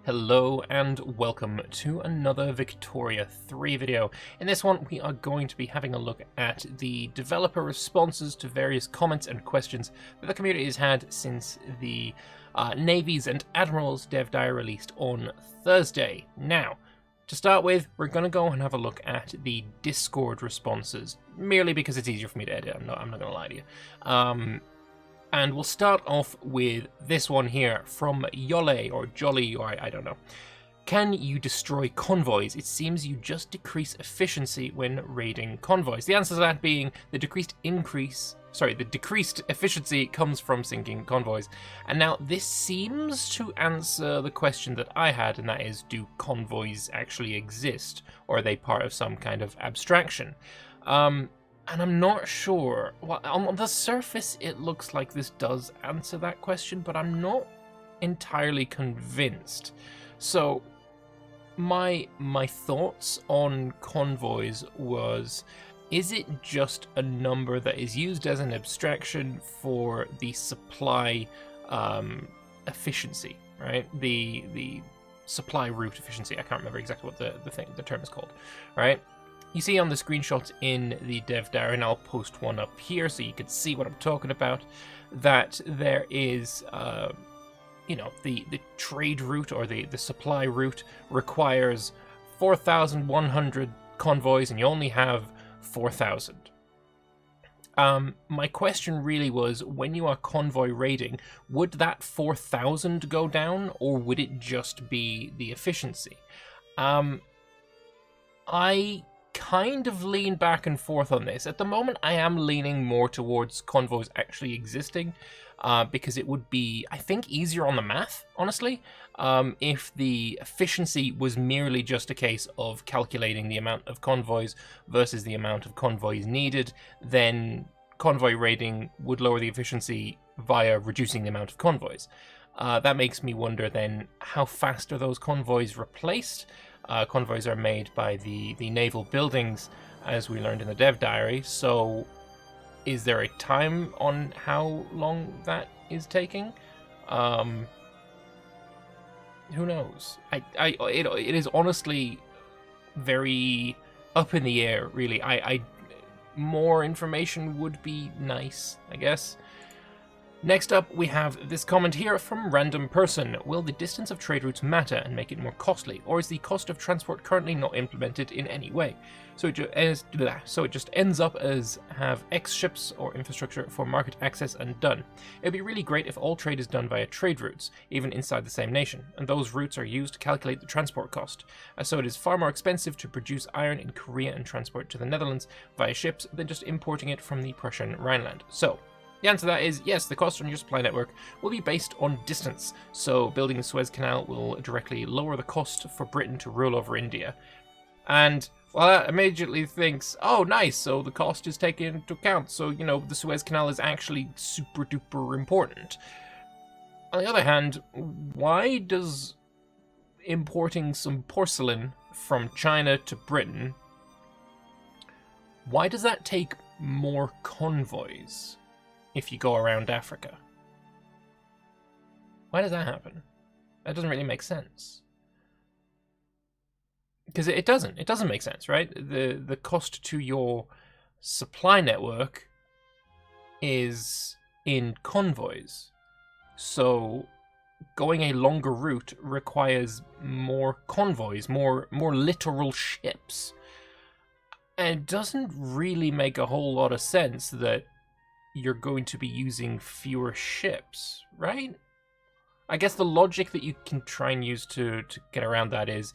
Hello and welcome to another Victoria 3 video. In this one we are going to be having a look at the developer responses to various comments and questions that the community has had since the Navies and Admirals dev diary released on Thursday. Now, to start with, we're going to go and have a look at the Discord responses, merely because it's easier for me to edit. I'm not going to lie to you. And we'll start off with this one here from Yolle, or Jolly, or I don't know. Can you destroy convoys? It seems you just decrease efficiency when raiding convoys. The answer to that being the decreased efficiency comes from sinking convoys. And now this seems to answer the question that I had, and that is, do convoys actually exist, or are they part of some kind of abstraction? And I'm not sure. Well, on the surface, it looks like this does answer that question, but I'm not entirely convinced. So, my thoughts on convoys was, is it just a number that is used as an abstraction for the supply efficiency, right? The supply route efficiency. I can't remember exactly what the term is called, right? You see on the screenshots in the dev diary, and I'll post one up here so you can see what I'm talking about, that there is, the trade route or the supply route requires 4,100 convoys and you only have 4,000. My question really was, when you are convoy raiding, would that 4,000 go down, or would it just be the efficiency? I kind of lean back and forth on this. At the moment, I am leaning more towards convoys actually existing, because it would be, I think, easier on the math, honestly. If the efficiency was merely just a case of calculating the amount of convoys versus the amount of convoys needed, then convoy raiding would lower the efficiency via reducing the amount of convoys. That makes me wonder then, how fast are those convoys replaced? Convoys are made by the naval buildings, as we learned in the dev diary, so is there a time on how long that is taking? Who knows? It is honestly very up in the air, really. More information would be nice, I guess. Next up, we have this comment here from Random Person. Will the distance of trade routes matter and make it more costly, or is the cost of transport currently not implemented in any way? So it just ends up as have X ships or infrastructure for market access and done. It'd be really great if all trade is done via trade routes, even inside the same nation, and those routes are used to calculate the transport cost. So it is far more expensive to produce iron in Korea and transport to the Netherlands via ships than just importing it from the Prussian Rhineland. So the answer to that is yes, the cost on your supply network will be based on distance. So building the Suez Canal will directly lower the cost for Britain to rule over India. And, well, that immediately thinks, oh, nice, so the cost is taken into account. So, the Suez Canal is actually super duper important. On the other hand, why does importing some porcelain from China to Britain, why does that take more convoys if you go around Africa? Why does that happen? That doesn't really make sense. Because it doesn't make sense, right? The cost to your supply network is in convoys. So going a longer route requires more convoys, more literal ships. And it doesn't really make a whole lot of sense that you're going to be using fewer ships, right? I guess the logic that you can try and use to get around that is,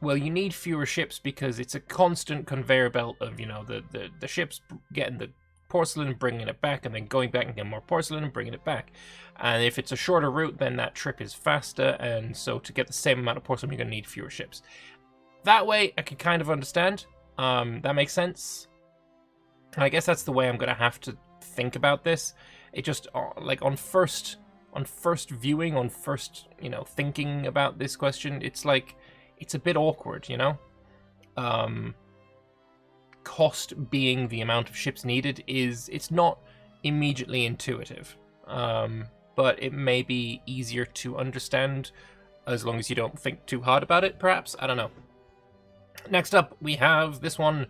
well, you need fewer ships because it's a constant conveyor belt of, the ships getting the porcelain, bringing it back, and then going back and getting more porcelain and bringing it back. And if it's a shorter route, then that trip is faster, and so to get the same amount of porcelain, you're going to need fewer ships. That way, I can kind of understand. That makes sense. I guess that's the way I'm going to have to think about this. It just, on first viewing, thinking about this question, it's like, it's a bit awkward, Cost being the amount of ships needed it's not immediately intuitive, but it may be easier to understand as long as you don't think too hard about it, perhaps. I don't know. Next up, we have this one.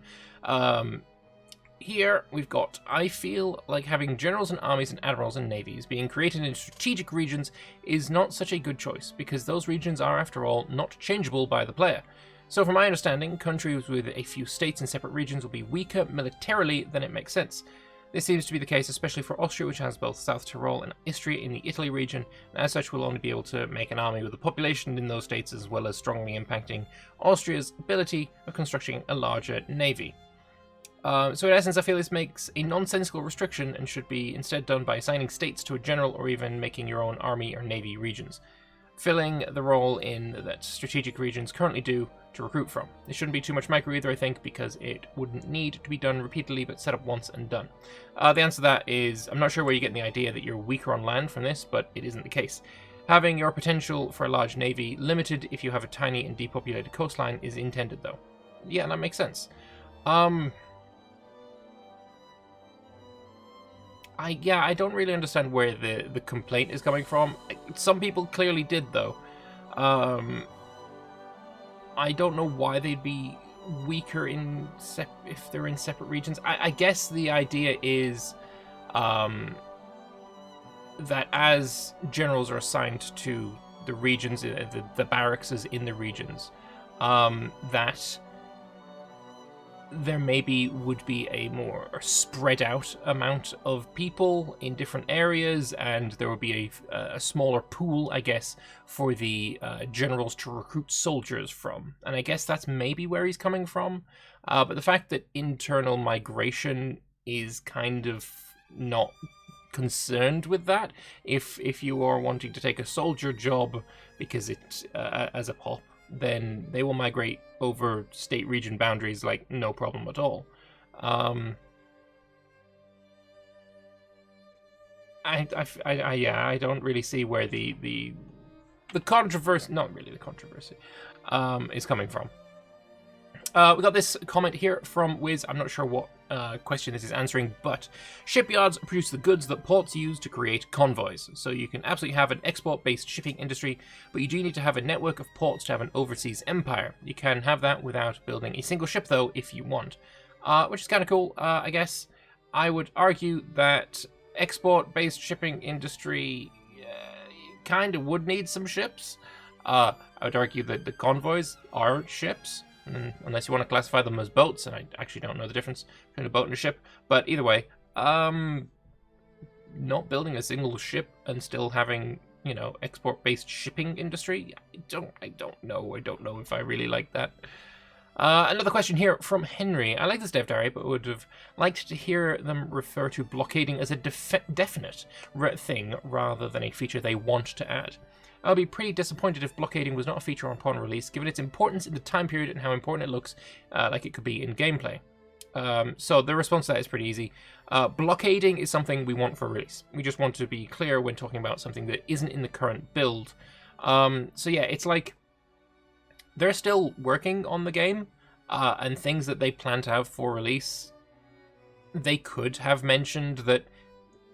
Here we've got, I feel like having generals and armies and admirals and navies being created in strategic regions is not such a good choice, because those regions are, after all, not changeable by the player. So from my understanding, countries with a few states in separate regions will be weaker militarily than it makes sense. This seems to be the case especially for Austria, which has both South Tyrol and Istria in the Italy region, and as such will only be able to make an army with a population in those states, as well as strongly impacting Austria's ability of constructing a larger navy. So in essence, I feel this makes a nonsensical restriction and should be instead done by assigning states to a general, or even making your own army or navy regions, filling the role in that strategic regions currently do to recruit from. It shouldn't be too much micro either, I think, because it wouldn't need to be done repeatedly, but set up once and done. The answer to that is, I'm not sure where you're getting the idea that you're weaker on land from this, but it isn't the case. Having your potential for a large navy limited if you have a tiny and depopulated coastline is intended, though. Yeah, that makes sense. I don't really understand where the complaint is coming from. Some people clearly did, though. I don't know why they'd be weaker if they're in separate regions. I guess the idea is that as generals are assigned to the regions, the barracks in the regions, that there maybe would be a more spread out amount of people in different areas, and there would be a smaller pool, I guess, for the generals to recruit soldiers from. And I guess that's maybe where he's coming from. But the fact that internal migration is kind of not concerned with that, if you are wanting to take a soldier job because it as a pop, then they will migrate over state region boundaries like no problem at all. I don't really see where the controversy, not really the controversy, is coming from. We got this comment here from Wiz. I'm not sure what question this is answering, but shipyards produce the goods that ports use to create convoys. So you can absolutely have an export-based shipping industry, but you do need to have a network of ports to have an overseas empire. You can have that without building a single ship, though, if you want, which is kind of cool, I guess. I would argue that export-based shipping industry kind of would need some ships. I would argue that the convoys are ships. Unless you want to classify them as boats, and I actually don't know the difference between a boat and a ship. But either way, not building a single ship and still having, export-based shipping industry, I don't know if I really like that. Another question here from Henry. I like this dev diary, but would have liked to hear them refer to blockading as a definite thing rather than a feature they want to add. I'll be pretty disappointed if blockading was not a feature upon release, given its importance in the time period and how important it looks like it could be in gameplay. So the response to that is pretty easy. Blockading is something we want for release. We just want to be clear when talking about something that isn't in the current build. So yeah, it's like they're still working on the game, and things that they plan to have for release, they could have mentioned that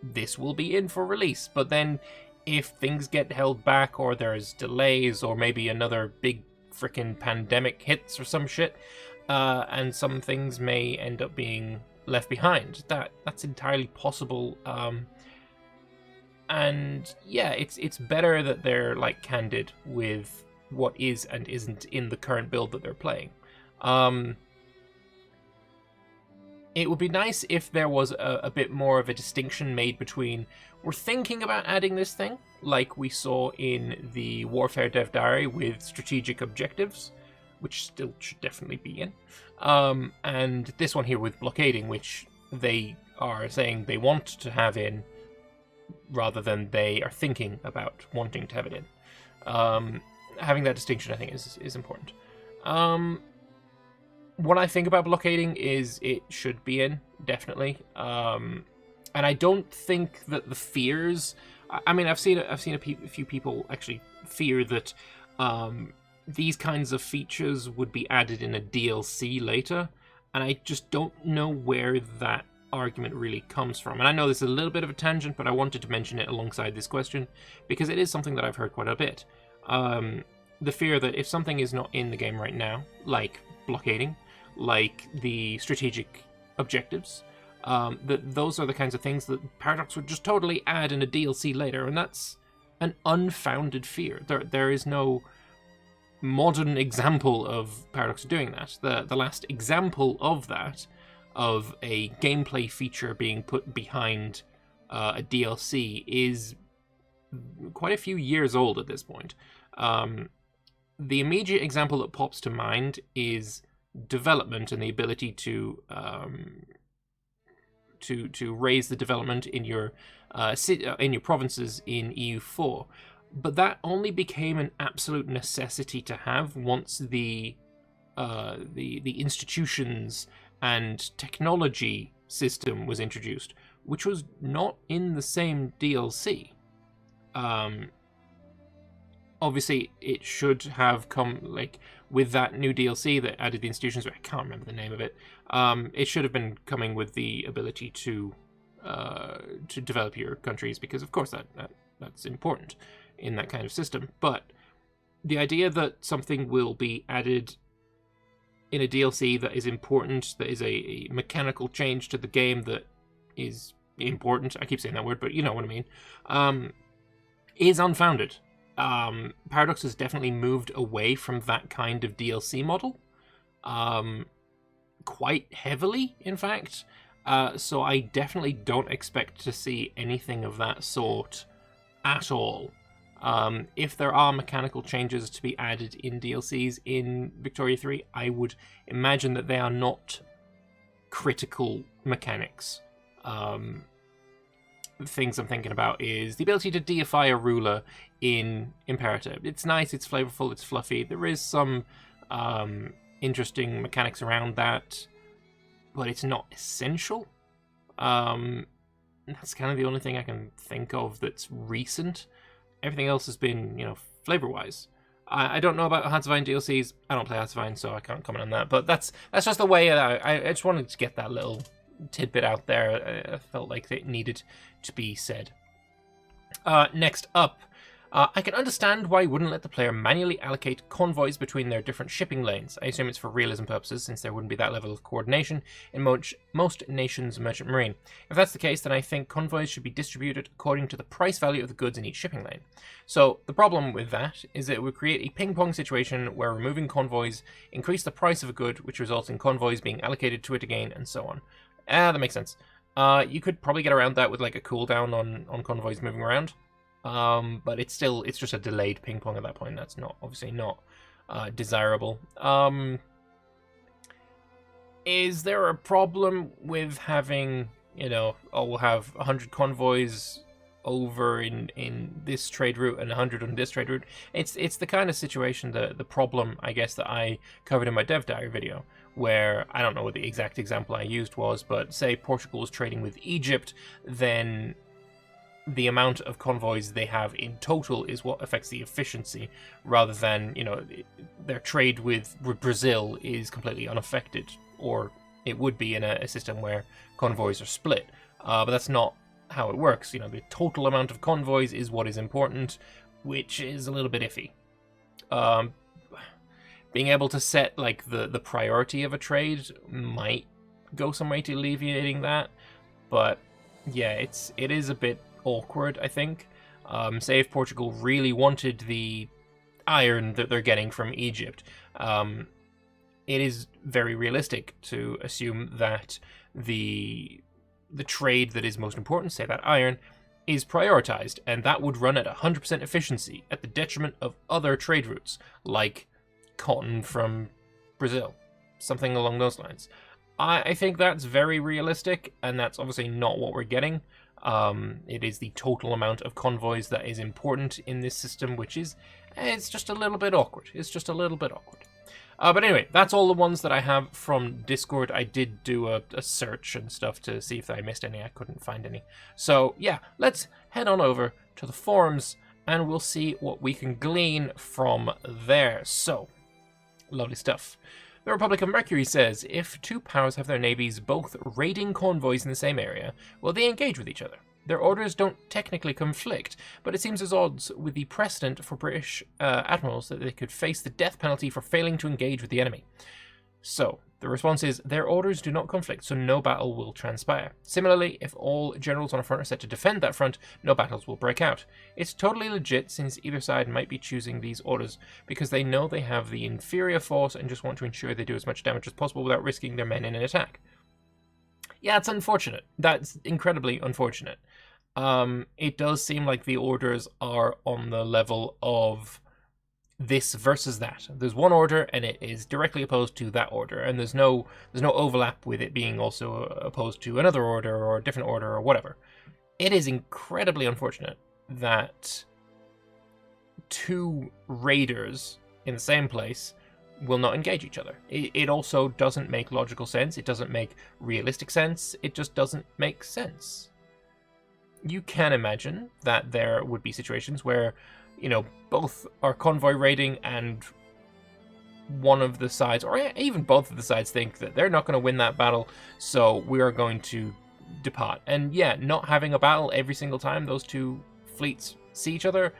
this will be in for release, but then if things get held back or there's delays or maybe another big frickin' pandemic hits or some shit, and some things may end up being left behind. That's entirely possible. And yeah, it's better that they're like candid with what is and isn't in the current build that they're playing. It would be nice if there was a bit more of a distinction made between, we're thinking about adding this thing, like we saw in the Warfare Dev Diary with strategic objectives, which still should definitely be in, and this one here with blockading, which they are saying they want to have in, rather than they are thinking about wanting to have it in. Having that distinction, I think, is important. What I think about blockading is it should be in, definitely. And I don't think that the fears... I mean, I've seen a few people actually fear that these kinds of features would be added in a DLC later, and I just don't know where that argument really comes from. And I know this is a little bit of a tangent, but I wanted to mention it alongside this question, because it is something that I've heard quite a bit. the fear that if something is not in the game right now, like blockading, like the strategic objectives, that those are the kinds of things that Paradox would just totally add in a DLC later, and that's an unfounded fear. There is no modern example of Paradox doing that. The last example of that, of a gameplay feature being put behind a DLC, is quite a few years old at this point. The immediate example that pops to mind is development and the ability to raise the development in your provinces in EU4, but that only became an absolute necessity to have once the institutions and technology system was introduced, which was not in the same DLC. Obviously, it should have come like with that new DLC that added the institutions. I can't remember the name of it. It should have been coming with the ability to develop your countries, because of course that's important in that kind of system. But the idea that something will be added in a DLC that is important, that is a mechanical change to the game that is important, I keep saying that word, but you know what I mean, is unfounded. Paradox has definitely moved away from that kind of DLC model, quite heavily, in fact. So I definitely don't expect to see anything of that sort at all. If there are mechanical changes to be added in DLCs in Victoria 3, I would imagine that they are not critical mechanics. Things I'm thinking about is the ability to deify a ruler in Imperator. It's nice, it's flavorful, it's fluffy. There is some interesting mechanics around that, but it's not essential. That's kind of the only thing I can think of that's recent. Everything else has been, flavor-wise. I don't know about Hearts of Iron DLCs. I don't play Hearts of Iron, so I can't comment on that. But that's just the way I just wanted to get that little tidbit out there. I felt like it needed to be said. Next up, I can understand why you wouldn't let the player manually allocate convoys between their different shipping lanes. I assume it's for realism purposes, since there wouldn't be that level of coordination in most nations' merchant marine. If that's the case, then I think convoys should be distributed according to the price value of the goods in each shipping lane. So the problem with that is that it would create a ping-pong situation where removing convoys increase the price of a good, which results in convoys being allocated to it again, and so on. That makes sense. You could probably get around that with like a cooldown on convoys moving around. But it's just a delayed ping pong at that point. That's obviously not desirable. Is there a problem with having, we'll have 100 convoys over in this trade route and 100 on this trade route? It's the kind of situation, the problem, I guess, that I covered in my dev diary video, where I don't know what the exact example I used was, but say Portugal was trading with Egypt, then the amount of convoys they have in total is what affects the efficiency, rather than, their trade with Brazil is completely unaffected, or it would be in a system where convoys are split. But that's not how it works. The total amount of convoys is what is important, which is a little bit iffy. Being able to set like the priority of a trade might go some way to alleviating that, but yeah, it is a bit awkward, I think. Say if Portugal really wanted the iron that they're getting from Egypt, it is very realistic to assume that the trade that is most important, say that iron, is prioritized, and that would run at 100% efficiency at the detriment of other trade routes, like cotton from Brazil, something along those lines. I think that's very realistic, and that's obviously not what we're getting. It is the total amount of convoys that is important in this system, which is, it's just a little bit awkward. But anyway, that's all the ones that I have from Discord. I did do a search and stuff to see if I missed any. I couldn't find any. So yeah, let's head on over to the forums and we'll see what we can glean from there. So, lovely stuff. The Republic of Mercury says, if two powers have their navies both raiding convoys in the same area, will they engage with each other? Their orders don't technically conflict, but it seems as odds with the precedent for British admirals that they could face the death penalty for failing to engage with the enemy. So, the response is, their orders do not conflict, so no battle will transpire. Similarly, if all generals on a front are set to defend that front, no battles will break out. It's totally legit, since either side might be choosing these orders because they know they have the inferior force and just want to ensure they do as much damage as possible without risking their men in an attack. Yeah, it's unfortunate. That's incredibly unfortunate. It does seem like the orders are on the level of this versus that. There's one order and it is directly opposed to that order, and there's no overlap with it being also opposed to another order or a different order or whatever. It is incredibly unfortunate that two raiders in the same place will not engage each other. It also doesn't make logical sense. It doesn't make realistic sense. It just doesn't make sense. You can imagine that there would be situations where, you know, both are convoy raiding and one of the sides, or even both of the sides, think that they're not going to win that battle, so we are going to depart. And yeah, not having a battle every single time those two fleets see each other,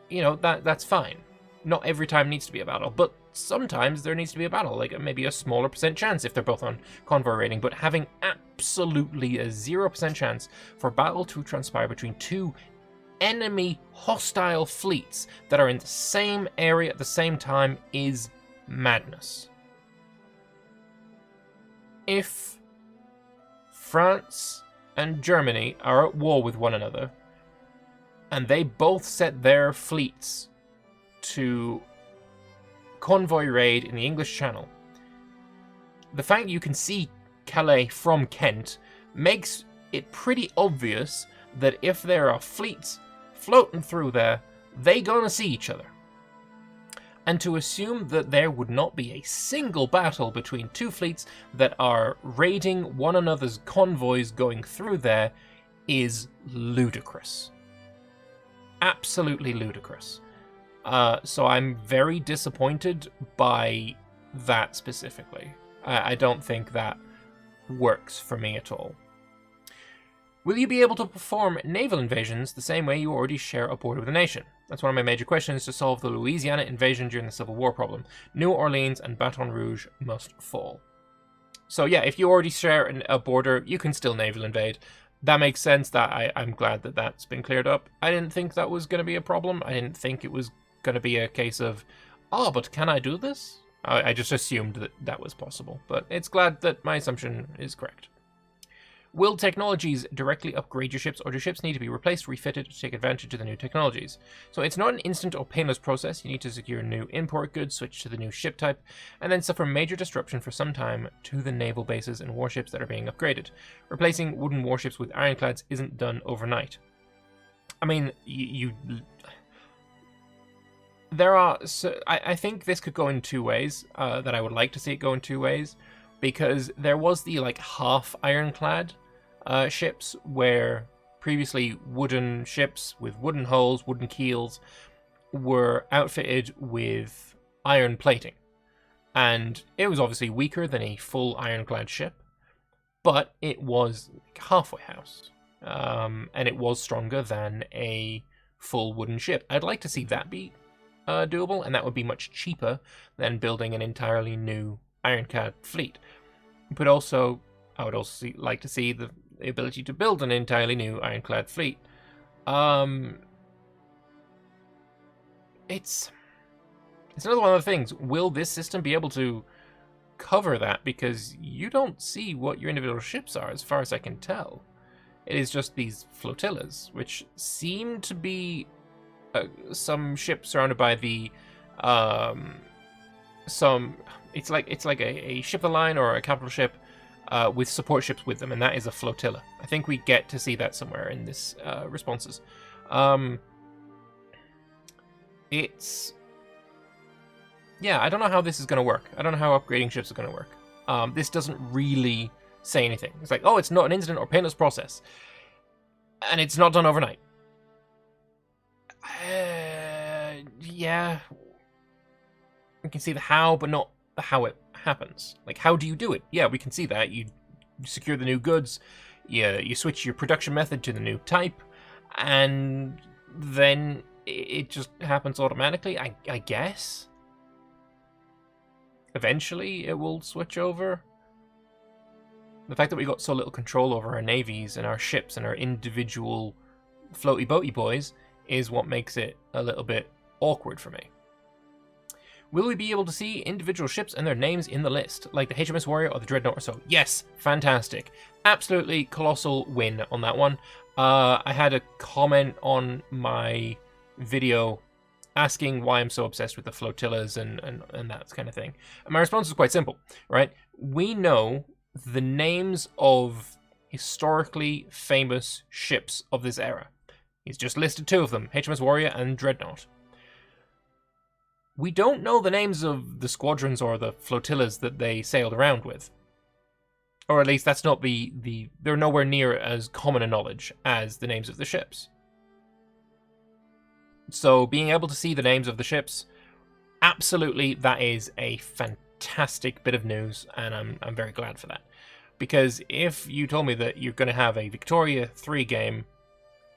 you know, that's fine. Not every time needs to be a battle, but sometimes there needs to be a battle, like maybe a smaller percent chance if they're both on convoy raiding, but having absolutely a 0% chance for battle to transpire between two enemy hostile fleets that are in the same area at the same time is madness. If France and Germany are at war with one another and they both set their fleets to convoy raid in the English Channel, the fact you can see Calais from Kent makes it pretty obvious that if there are fleets floating through there, they gonna see each other. And to assume that there would not be a single battle between two fleets that are raiding one another's convoys going through there is ludicrous. Absolutely ludicrous. So I'm very disappointed by that specifically. I don't think that works for me at all. Will you be able to perform naval invasions the same way you already share a border with a nation? That's one of my major questions to solve the Louisiana invasion during the Civil War problem. New Orleans and Baton Rouge must fall. So yeah, if you already share a border, you can still naval invade. That makes sense. I'm glad that that's been cleared up. I didn't think that was going to be a problem. I didn't think it was going to be a case of, oh, but can I do this? I just assumed that that was possible. But it's glad that my assumption is correct. Will technologies directly upgrade your ships, or do ships need to be replaced, refitted to take advantage of the new technologies? So it's not an instant or painless process. You need to secure new import goods, switch to the new ship type, and then suffer major disruption for some time to the naval bases and warships that are being upgraded. Replacing wooden warships with ironclads isn't done overnight. I mean, I think this could go in two ways, that I would like to see it go in two ways, because there was the half ironclad ships, where previously wooden ships with wooden hulls, wooden keels, were outfitted with iron plating. And it was obviously weaker than a full ironclad ship, but it was a halfway house. And it was stronger than a full wooden ship. I'd like to see that be doable, and that would be much cheaper than building an entirely new ironclad fleet. But also, I would also like to see the ability to build an entirely new ironclad fleet. It's another one of the things. Will this system be able to cover that? Because you don't see what your individual ships are, as far as I can tell. It is just these flotillas, which seem to be some ships surrounded by the it's like a ship of the line or a capital ship with support ships with them, and that is a flotilla. I think we get to see that somewhere in this responses. It's yeah, I don't know how this is going to work. I don't know how upgrading ships are going to work. This doesn't really say anything. It's like, oh, it's not an instant or painless process, and it's not done overnight. Yeah, we can see the how, but not the how it happens. Like, how do you do it? Yeah, we can see that. You secure the new goods, you switch your production method to the new type, and then it just happens automatically, I guess. Eventually it will switch over. The fact that we got so little control over our navies and our ships and our individual floaty boaty boys is what makes it a little bit awkward for me. Will we be able to see individual ships and their names in the list, like the HMS Warrior or the Dreadnought or so? Yes, fantastic. Absolutely colossal win on that one. I had a comment on my video asking why I'm so obsessed with the flotillas and that kind of thing. And my response is quite simple, right? We know the names of historically famous ships of this era. He's just listed 2 of them, HMS Warrior and Dreadnought. We don't know the names of the squadrons or the flotillas that they sailed around with. Or at least that's not they're nowhere near as common a knowledge as the names of the ships. So being able to see the names of the ships, absolutely, that is a fantastic bit of news, and I'm very glad for that. Because if you told me that you're going to have a Victoria 3 game,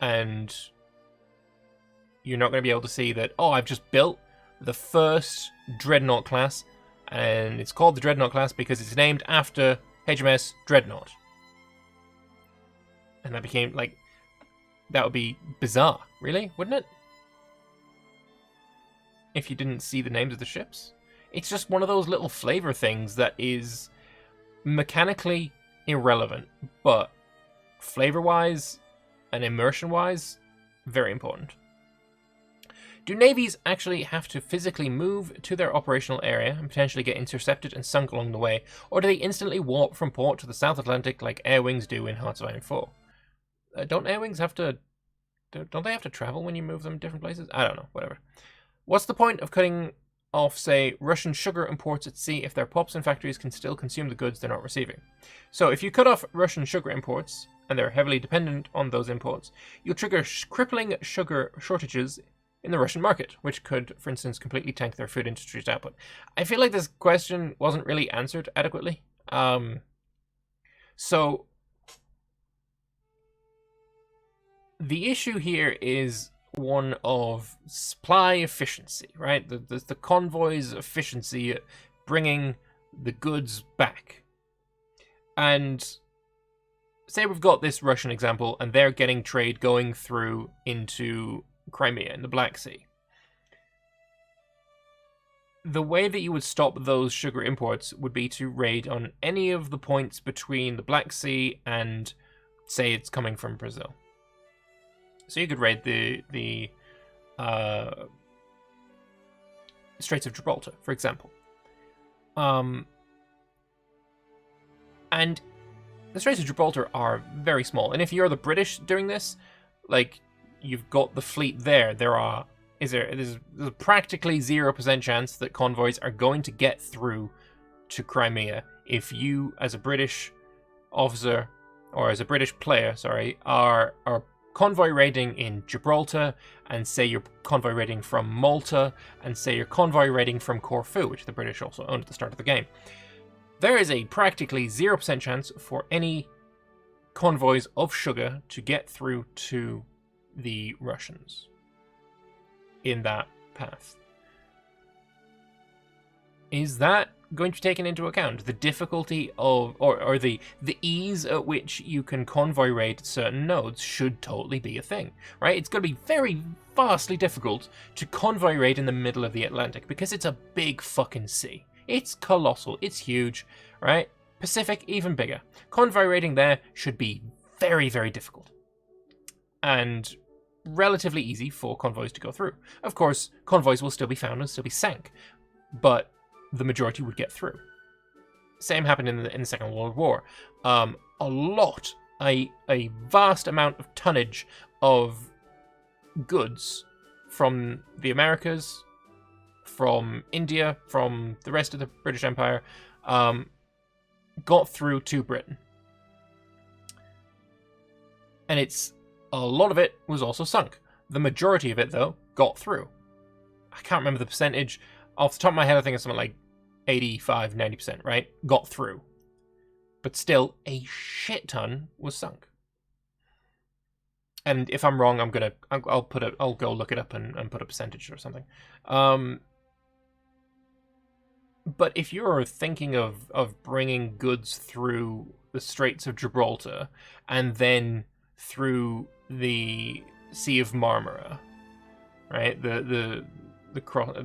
and you're not going to be able to see that, oh, I've just built the first Dreadnought class, and it's called the Dreadnought class because it's named after HMS Dreadnought. And that became, like, that would be bizarre, really, wouldn't it? If you didn't see the names of the ships. It's just one of those little flavor things that is mechanically irrelevant, but flavor-wise and immersion-wise, very important. Do navies actually have to physically move to their operational area and potentially get intercepted and sunk along the way, or do they instantly warp from port to the South Atlantic like air wings do in Hearts of Iron 4? Don't air wings have to... Don't they have to travel when you move them different places? I don't know, whatever. What's the point of cutting off, say, Russian sugar imports at sea if their pops and factories can still consume the goods they're not receiving? So if you cut off Russian sugar imports, and they're heavily dependent on those imports, you'll trigger crippling sugar shortages in the Russian market, which could, for instance, completely tank their food industry's output. I feel like this question wasn't really answered adequately. So the issue here is one of supply efficiency, right? The convoy's efficiency at bringing the goods back. And say we've got this Russian example, and they're getting trade going through into Crimea in the Black Sea. The way that you would stop those sugar imports would be to raid on any of the points between the Black Sea and, say, it's coming from Brazil. So you could raid the Straits of Gibraltar, for example. And the Straits of Gibraltar are very small. And if you're the British doing this, like, you've got the fleet there. There's a practically 0% chance that convoys are going to get through to Crimea if you, as a British officer, or as a British player, sorry, are convoy raiding in Gibraltar, and say you're convoy raiding from Malta, and say you're convoy raiding from Corfu, which the British also owned at the start of the game. There is a practically 0% chance for any convoys of sugar to get through to the Russians in that path. Is that going to be taken into account? The difficulty of, or the ease at which you can convoy raid certain nodes should totally be a thing, right? It's going to be very vastly difficult to convoy raid in the middle of the Atlantic because it's a big fucking sea. It's colossal. It's huge, right? Pacific, even bigger. Convoy raiding there should be very, very difficult. And relatively easy for convoys to go through. Of course, convoys will still be found and still be sank, but the majority would get through. Same happened in the Second World War. A vast amount of tonnage of goods from the Americas, from India, from the rest of the British Empire, got through to Britain. And a lot of it was also sunk. The majority of it, though, got through. I can't remember the percentage. Off the top of my head, I think it's something like 85, 90%, right? Got through. but still a shit ton was sunk. And if I'm wrong, I'll go look it up and put a percentage or something. But if you're thinking of bringing goods through the Straits of Gibraltar and then through the Sea of Marmara, right? The cross,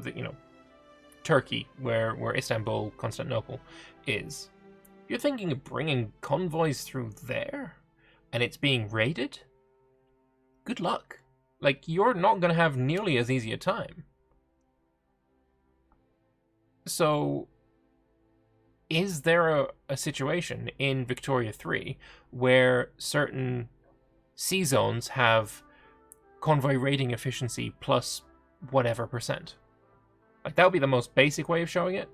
Turkey, where Istanbul, Constantinople is. You're thinking of bringing convoys through there, and it's being raided? Good luck. Like, you're not going to have nearly as easy a time. So, is there a situation in Victoria 3 where certain sea zones have convoy raiding efficiency plus whatever percent? Like, that would be the most basic way of showing it.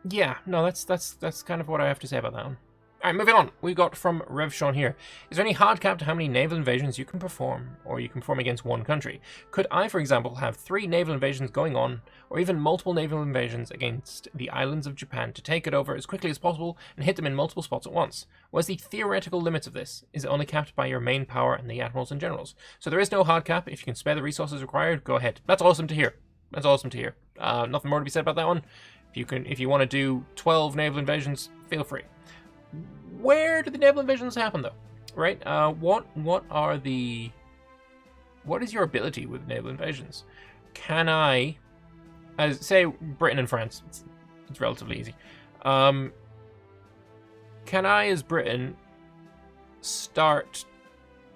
Yeah, no, that's kind of what I have to say about that one. Alright, moving on. We got from Rev Sean here. Is there any hard cap to how many naval invasions you can perform, or you can perform against one country? Could I, for example, have 3 naval invasions going on, or even multiple naval invasions against the islands of Japan to take it over as quickly as possible and hit them in multiple spots at once? What is the theoretical limits of this? Is it only capped by your main power and the admirals and generals? So there is no hard cap. If you can spare the resources required, go ahead. That's awesome to hear. That's awesome to hear. Nothing more to be said about that one. If you want to do 12 naval invasions, feel free. Where do the naval invasions happen, though? Right? What is your ability with naval invasions? Can I, as say Britain and France? It's relatively easy. Can I, as Britain, start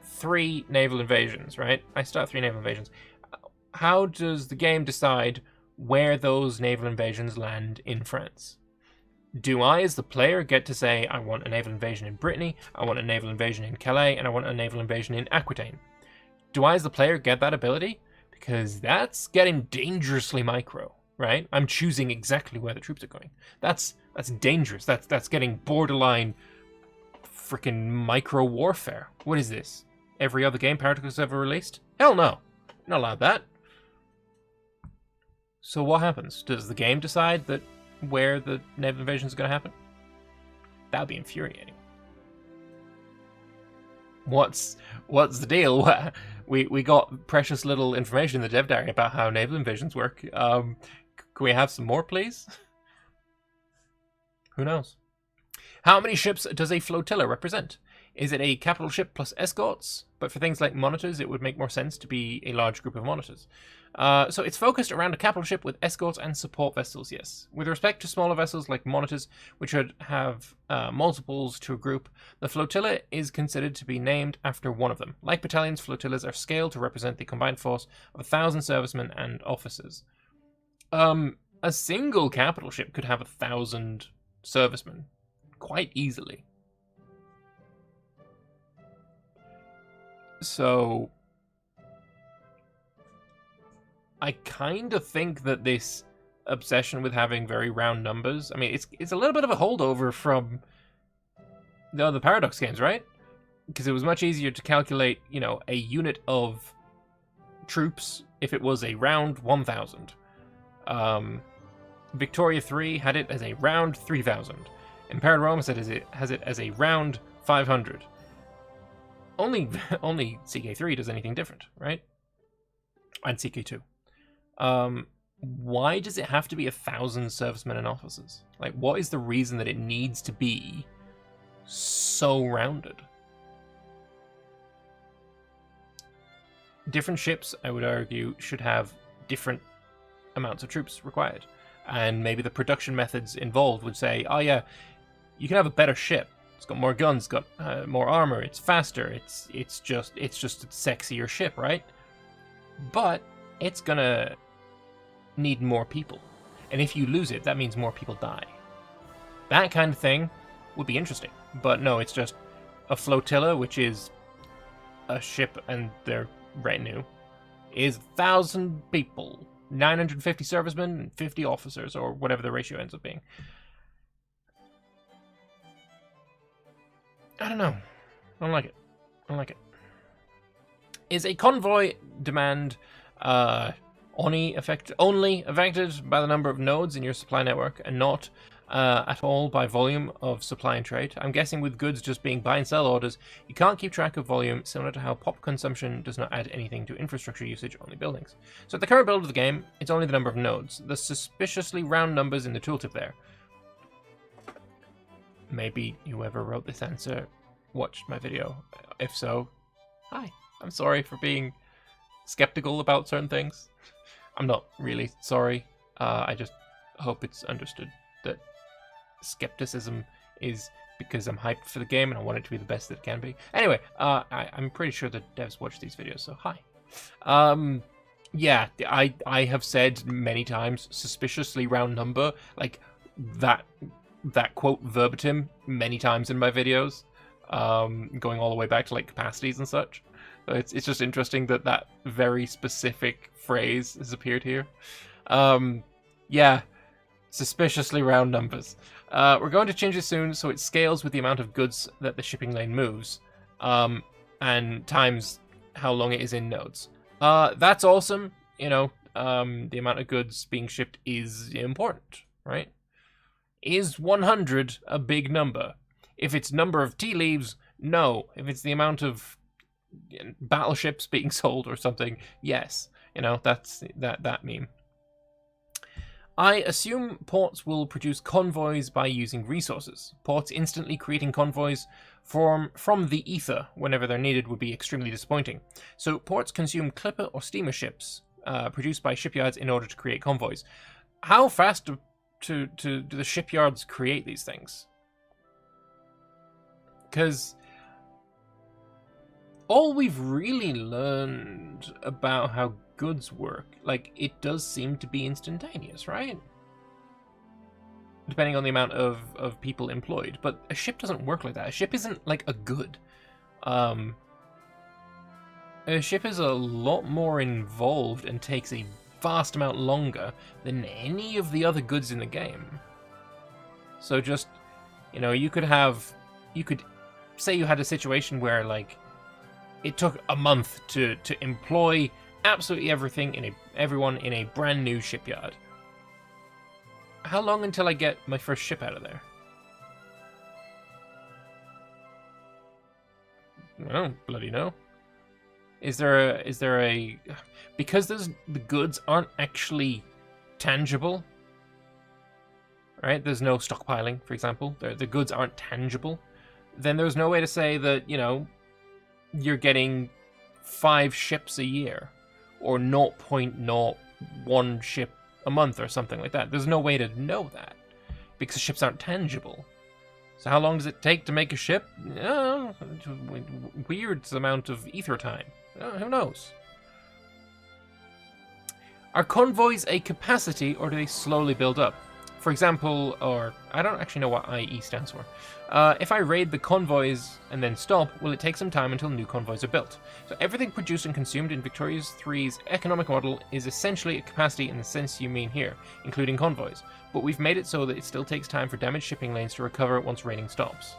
3 naval invasions? Right? I start 3 naval invasions. How does the game decide where those naval invasions land in France? Do I, as the player, get to say, I want a naval invasion in Brittany, I want a naval invasion in Calais, and I want a naval invasion in Aquitaine? Do I, as the player, get that ability? Because that's getting dangerously micro, right? I'm choosing exactly where the troops are going. That's dangerous. That's getting borderline freaking micro warfare. What is this? Every other game Paradox has ever released? Hell no. Not allowed that. So what happens? Does the game decide that where the naval invasion is going to happen? That would be infuriating. What's the deal? We got precious little information in the dev diary about how naval invasions work. Can we have some more, please? Who knows? How many ships does a flotilla represent? Is it a capital ship plus escorts? But for things like monitors, it would make more sense to be a large group of monitors. So it's focused around a capital ship with escorts and support vessels, yes. With respect to smaller vessels like monitors, which would have multiples to a group, the flotilla is considered to be named after one of them. Like battalions, flotillas are scaled to represent the combined force of 1,000 servicemen and officers. A single capital ship could have 1,000 servicemen quite easily. So I kind of think that this obsession with having very round numbers, I mean, it's a little bit of a holdover from the other Paradox games, right? Because it was much easier to calculate, a unit of troops if it was a round 1,000. Victoria 3 had it as a round 3,000. Imperial Rome has it as a round 500. Only CK3 does anything different, right? And CK2. Why does it have to be 1,000 servicemen and officers? Like, what is the reason that it needs to be so rounded? Different ships, I would argue, should have different amounts of troops required. And maybe the production methods involved would say, oh yeah, you can have a better ship. It's got more guns, got more armor, it's faster, it's just a sexier ship, right? But it's gonna need more people. And if you lose it, that means more people die. That kind of thing would be interesting. But no, it's just a flotilla, which is a ship and their retinue, is 1,000 people, 950 servicemen, and 50 officers, or whatever the ratio ends up being. I don't know. I don't like it. Is a convoy demand only affected by the number of nodes in your supply network and not at all by volume of supply and trade. I'm guessing with goods just being buy and sell orders, you can't keep track of volume, similar to how pop consumption does not add anything to infrastructure usage, only buildings. So at the current build of the game, it's only the number of nodes. The suspiciously round numbers in the tooltip there. Maybe whoever wrote this answer watched my video. If so, hi. I'm sorry for being skeptical about certain things. I'm not really sorry. I just hope it's understood that skepticism is because I'm hyped for the game and I want it to be the best that it can be. Anyway, I'm pretty sure that devs watch these videos, so hi. Yeah, I have said many times, suspiciously round number, like that quote verbatim many times in my videos, going all the way back to like capacities and such. It's just interesting that that very specific phrase has appeared here. Yeah, suspiciously round numbers. We're going to change it soon so it scales with the amount of goods that the shipping lane moves, and times how long it is in nodes. That's awesome. You know, the amount of goods being shipped is important, right? Is 100 a big number? If it's number of tea leaves, no. If it's the amount of battleships being sold or something, yes. You know, that's that meme. I assume ports will produce convoys by using resources. Ports instantly creating convoys from the ether whenever they're needed would be extremely disappointing. So ports consume clipper or steamer ships produced by shipyards in order to create convoys. How fast do the shipyards create these things? Because all we've really learned about how goods work, like, it does seem to be instantaneous, right? Depending on the amount of people employed. But a ship doesn't work like that. A ship isn't like a good. A ship is a lot more involved and takes a vast amount longer than any of the other goods in the game. So just, you know, you could say you had a situation where, like, it took a month to employ absolutely everyone in a brand new shipyard. How long until I get my first ship out of there? I don't bloody know. Is there a because the goods aren't actually tangible, right? There's no stockpiling, for example. The goods aren't tangible. Then there's no way to say that, you know, you're getting 5 ships a year or 0.01 ship a month or something like that. There's no way to know that because ships aren't tangible. So how long does it take to make a ship? Weird amount of ether time. Who knows? Are convoys a capacity or do they slowly build up? For example, or I don't actually know what IE stands for. If I raid the convoys and then stop, will it take some time until new convoys are built? So everything produced and consumed in Victorious 3's economic model is essentially a capacity in the sense you mean here, including convoys. But we've made it so that it still takes time for damaged shipping lanes to recover once raiding stops.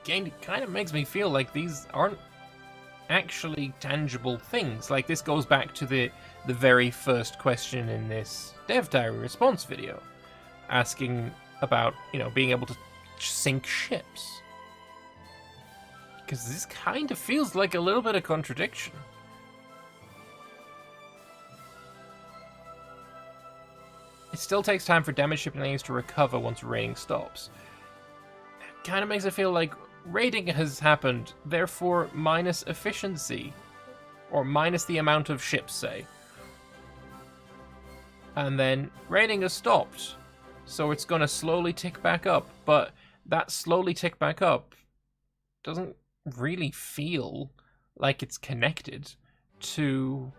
Again, it kind of makes me feel like these aren't actually tangible things. Like, this goes back to the very first question in this dev diary response video, asking about, you know, being able to sink ships. Because this kind of feels like a little bit of contradiction. It still takes time for damaged shipping lanes to recover once raiding stops. It kind of makes it feel like raiding has happened, therefore minus efficiency. Or minus the amount of ships, say. And then raiding has stopped. So it's going to slowly tick back up. But that slowly tick back up doesn't really feel like it's connected to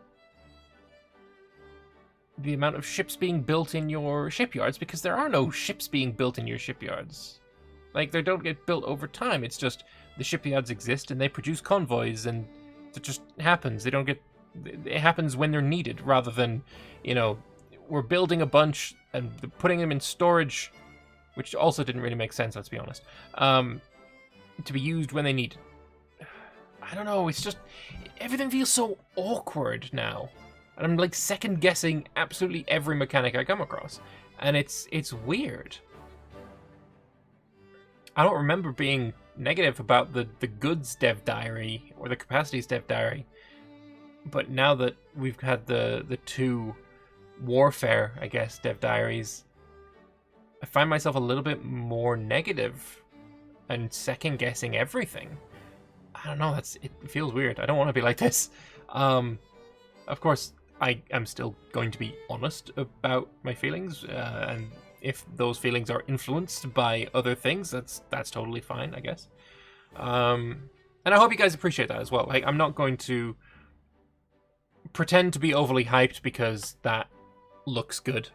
the amount of ships being built in your shipyards, because there are no ships being built in your shipyards. Like, they don't get built over time. It's just the shipyards exist and they produce convoys, and it just happens. They don't get... It happens when they're needed, rather than, you know, we're building a bunch and putting them in storage, which also didn't really make sense, let's be honest, to be used when they need. I don't know, it's just, everything feels so awkward now. And I'm like second guessing absolutely every mechanic I come across. And it's weird. I don't remember being negative about the goods dev diary or the capacities dev diary. But now that we've had the two warfare, I guess, dev diaries, I find myself a little bit more negative and second guessing everything. I don't know, it feels weird. I don't want to be like this. Of course, I am still going to be honest about my feelings, and if those feelings are influenced by other things, that's totally fine, I guess. And I hope you guys appreciate that as well. Like, I'm not going to pretend to be overly hyped because that looks good.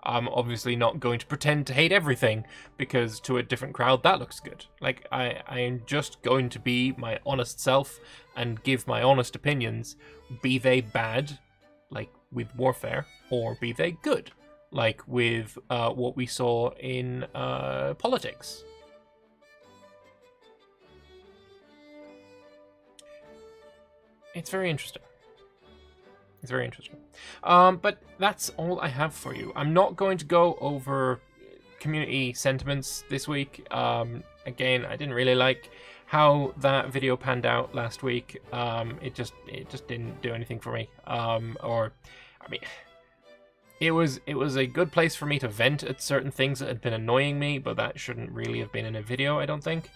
I'm obviously not going to pretend to hate everything because to a different crowd that looks good. Like, I am just going to be my honest self and give my honest opinions, be they bad, like with Warfare, or be they good, like with what we saw in Politics. It's very interesting. It's very interesting. But that's all I have for you. I'm not going to go over community sentiments this week. Again, I didn't really like how that video panned out last week. It just didn't do anything for me. It was a good place for me to vent at certain things that had been annoying me, but that shouldn't really have been in a video, I don't think.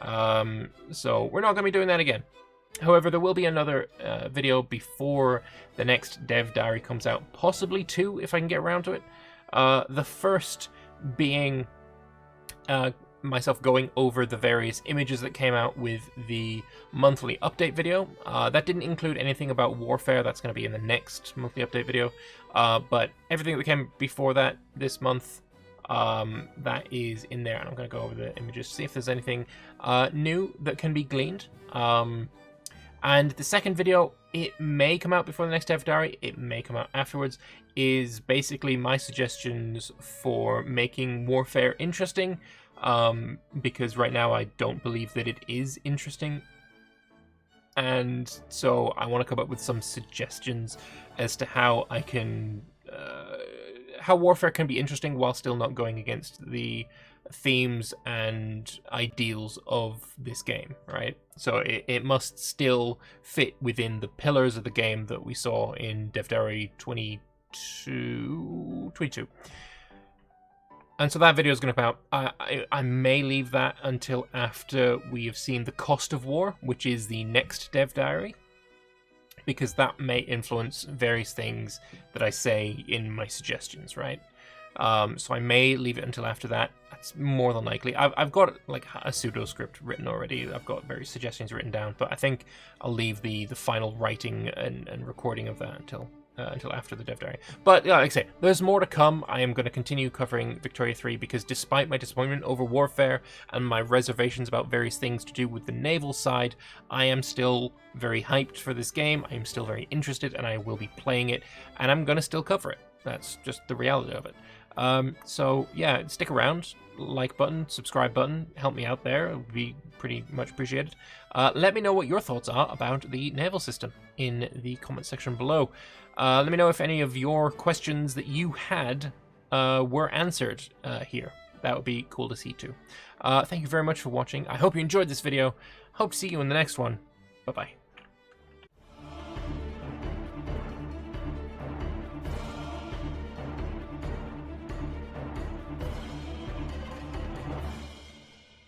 So we're not going to be doing that again. However, there will be another video before the next dev diary comes out, possibly two if I can get around to it. The first being myself going over the various images that came out with the monthly update video. That didn't include anything about Warfare, that's going to be in the next monthly update video. But everything that came before that this month, that is in there, and I'm going to go over the images, see if there's anything new that can be gleaned. And the second video, it may come out before the next dev diary, it may come out afterwards, is basically my suggestions for making Warfare interesting, because right now I don't believe that it is interesting. And so I want to come up with some suggestions as to how I can, how Warfare can be interesting while still not going against the themes and ideals of this game, right? So it must still fit within the pillars of the game that we saw in Dev Diary 22. And so that video is going to come out. I may leave that until after we have seen the Cost of War, which is the next Dev Diary, because that may influence various things that I say in my suggestions, right? So I may leave it until after that. That's more than likely. I've got like a pseudo script written already. I've got various suggestions written down, but I think I'll leave the final writing and recording of that until after the Dev Diary. But yeah, like I say, there's more to come. I am going to continue covering Victoria 3 because despite my disappointment over Warfare and my reservations about various things to do with the naval side, I am still very hyped for this game. I am still very interested and I will be playing it, and I'm going to still cover it. That's just the reality of it. So yeah, stick around, like button, subscribe button, help me out there, it would be pretty much appreciated. Let me know what your thoughts are about the naval system in the comment section below. Let me know if any of your questions that you had were answered here. That would be cool to see too. Thank you very much for watching. I hope you enjoyed this video. Hope to see you in the next one. Bye-bye.